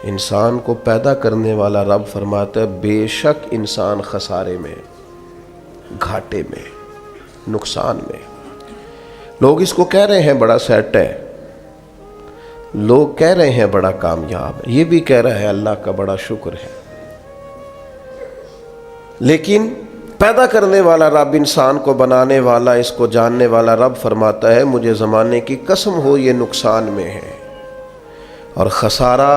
انسان کو پیدا کرنے والا رب فرماتا ہے بے شک انسان خسارے میں، گھاٹے میں، نقصان میں۔ لوگ اس کو کہہ رہے ہیں بڑا سیٹ ہے، لوگ کہہ رہے ہیں بڑا کامیاب ہے، یہ بھی کہہ رہا ہے اللہ کا بڑا شکر ہے، لیکن پیدا کرنے والا رب، انسان کو بنانے والا، اس کو جاننے والا رب فرماتا ہے مجھے زمانے کی قسم ہو یہ نقصان میں ہے۔ اور خسارہ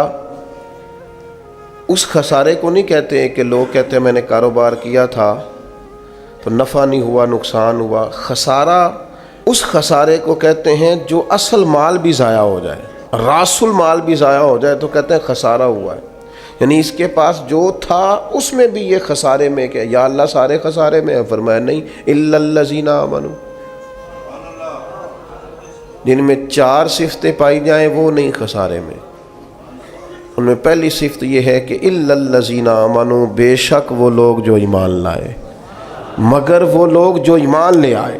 اس خسارے کو نہیں کہتے ہیں کہ لوگ کہتے ہیں میں نے کاروبار کیا تھا تو نفع نہیں ہوا، نقصان ہوا۔ خسارہ اس خسارے کو کہتے ہیں جو اصل مال بھی ضائع ہو جائے، راس المال بھی ضائع ہو جائے تو کہتے ہیں خسارہ ہوا ہے، یعنی اس کے پاس جو تھا اس میں بھی یہ خسارے میں کہ یا اللہ سارے خسارے میں ہے؟ فرمایا نہیں، الا الذین آمنوا، جن میں 4 صفتیں پائی جائیں وہ نہیں خسارے میں۔ ان میں پہلی صفت یہ ہے کہ الا الذین آمنوا، بے شک وہ لوگ جو ایمان لائے، مگر وہ لوگ جو ایمان لے آئے،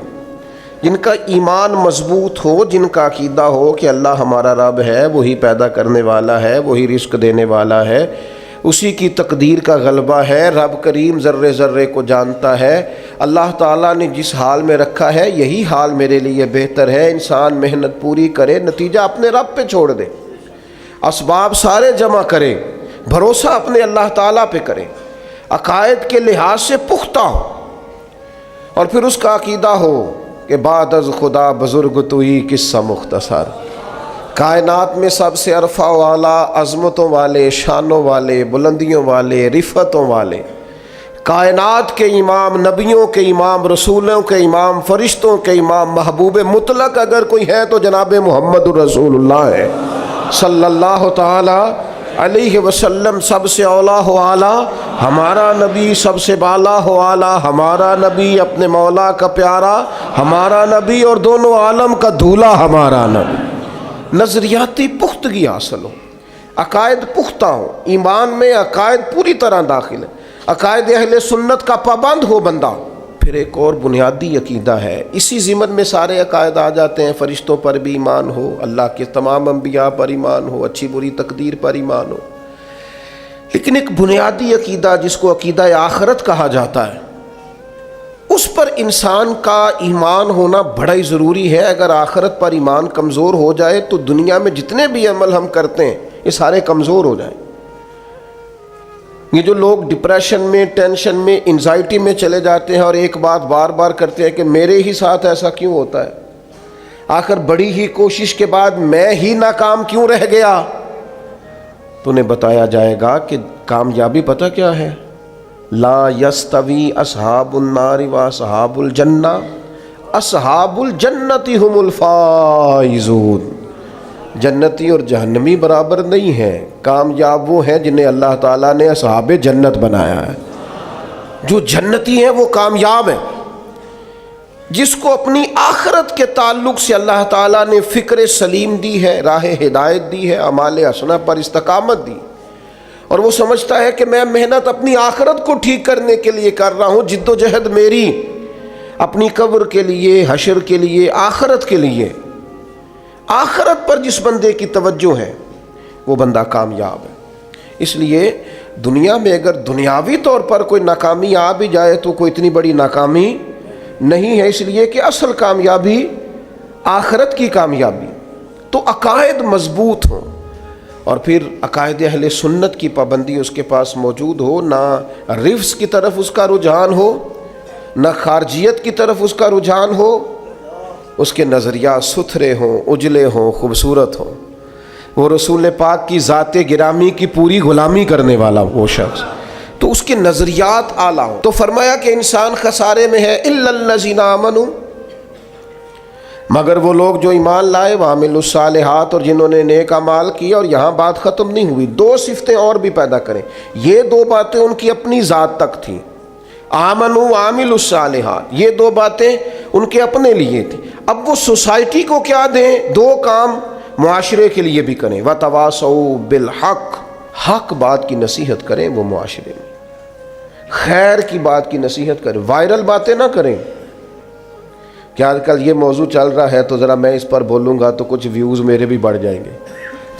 جن کا ایمان مضبوط ہو، جن کا عقیدہ ہو کہ اللہ ہمارا رب ہے، وہی پیدا کرنے والا ہے، وہی رزق دینے والا ہے، اسی کی تقدیر کا غلبہ ہے، رب کریم ذرے ذرے کو جانتا ہے، اللہ تعالیٰ نے جس حال میں رکھا ہے یہی حال میرے لیے بہتر ہے۔ انسان محنت پوری کرے، نتیجہ اپنے رب پہ چھوڑ دے، اسباب سارے جمع کرے، بھروسہ اپنے اللہ تعالیٰ پہ کرے، عقائد کے لحاظ سے پختہ ہو، اور پھر اس کا عقیدہ ہو کہ بعد از خدا بزرگ تو ہی قصہ مختصر، کائنات میں سب سے عرفہ والا، عظمتوں والے، شانوں والے، بلندیوں والے، رفتوں والے، کائنات کے امام، نبیوں کے امام، رسولوں کے امام، فرشتوں کے امام، محبوب مطلق اگر کوئی ہے تو جناب محمد الرسول اللہ ہے صلی اللہ تعالی علیہ وسلم۔ سب سے اولا ہو اعلیٰ ہمارا نبی، سب سے بالا ہو اعلیٰ ہمارا نبی، اپنے مولا کا پیارا ہمارا نبی، اور دونوں عالم کا دھولا ہمارا نبی۔ نظریاتی پختگی حاصل ہو، عقائد پختہ ہو، ایمان میں عقائد پوری طرح داخل ہے، عقائد اہل سنت کا پابند ہو بندہ۔ پھر ایک اور بنیادی عقیدہ ہے، اسی ضمن میں سارے عقائد آ جاتے ہیں، فرشتوں پر بھی ایمان ہو، اللہ کے تمام انبیاء پر ایمان ہو، اچھی بری تقدیر پر ایمان ہو، لیکن ایک بنیادی عقیدہ جس کو عقیدہ آخرت کہا جاتا ہے، اس پر انسان کا ایمان ہونا بڑا ہی ضروری ہے۔ اگر آخرت پر ایمان کمزور ہو جائے تو دنیا میں جتنے بھی عمل ہم کرتے ہیں یہ سارے کمزور ہو جائیں۔ یہ جو لوگ ڈپریشن میں، ٹینشن میں، انزائٹی میں چلے جاتے ہیں اور ایک بات بار بار کرتے ہیں کہ میرے ہی ساتھ ایسا کیوں ہوتا ہے، آخر بڑی ہی کوشش کے بعد میں ہی ناکام کیوں رہ گیا، تو انہیں بتایا جائے گا کہ کامیابی پتہ کیا ہے؟ لا یستوی اصحاب النار و اصحاب الجنہ، اصحاب الجنت هم الفائزون، جنتی اور جہنمی برابر نہیں ہیں، کامیاب وہ ہیں جنہیں اللہ تعالیٰ نے اصحاب جنت بنایا ہے۔ جو جنتی ہیں وہ کامیاب ہیں، جس کو اپنی آخرت کے تعلق سے اللہ تعالیٰ نے فکر سلیم دی ہے، راہ ہدایت دی ہے، اعمال حسنہ پر استقامت دی، اور وہ سمجھتا ہے کہ میں محنت اپنی آخرت کو ٹھیک کرنے کے لیے کر رہا ہوں، جد و جہد میری اپنی قبر کے لیے، حشر کے لیے، آخرت کے لیے۔ آخرت پر جس بندے کی توجہ ہے وہ بندہ کامیاب ہے۔ اس لیے دنیا میں اگر دنیاوی طور پر کوئی ناکامی آ بھی جائے تو کوئی اتنی بڑی ناکامی نہیں ہے، اس لیے کہ اصل کامیابی آخرت کی کامیابی۔ تو عقائد مضبوط ہوں، اور پھر عقائد اہل سنت کی پابندی اس کے پاس موجود ہو، نہ رفض کی طرف اس کا رجحان ہو، نہ خارجیت کی طرف اس کا رجحان ہو، اس کے نظریات ستھرے ہوں، اجلے ہوں، خوبصورت ہوں، وہ رسول پاک کی ذات گرامی کی پوری غلامی کرنے والا وہ شخص، تو اس کے نظریات اعلیٰ ہوں۔ تو فرمایا کہ انسان خسارے میں ہے، الا الذین آمنوا، مگر وہ لوگ جو ایمان لائے، وعملوا الصالحات، اور جنہوں نے نیک اعمال کیا۔ اور یہاں بات ختم نہیں ہوئی، 2 صفتیں اور بھی پیدا کریں۔ یہ 2 باتیں ان کی اپنی ذات تک تھیں، آمنوا وعملوا الصالحات، یہ 2 باتیں ان کے اپنے لیے تھیں۔ اب وہ سوسائٹی کو کیا دیں؟ 2 کام معاشرے کے لیے بھی کریں، وتواصوا بالحق، حق بات کی نصیحت کریں وہ معاشرے میں، خیر کی بات کی نصیحت کریں، وائرل باتیں نہ کریں کہ آج کل یہ موضوع چل رہا ہے تو ذرا میں اس پر بولوں گا تو کچھ ویوز میرے بھی بڑھ جائیں گے۔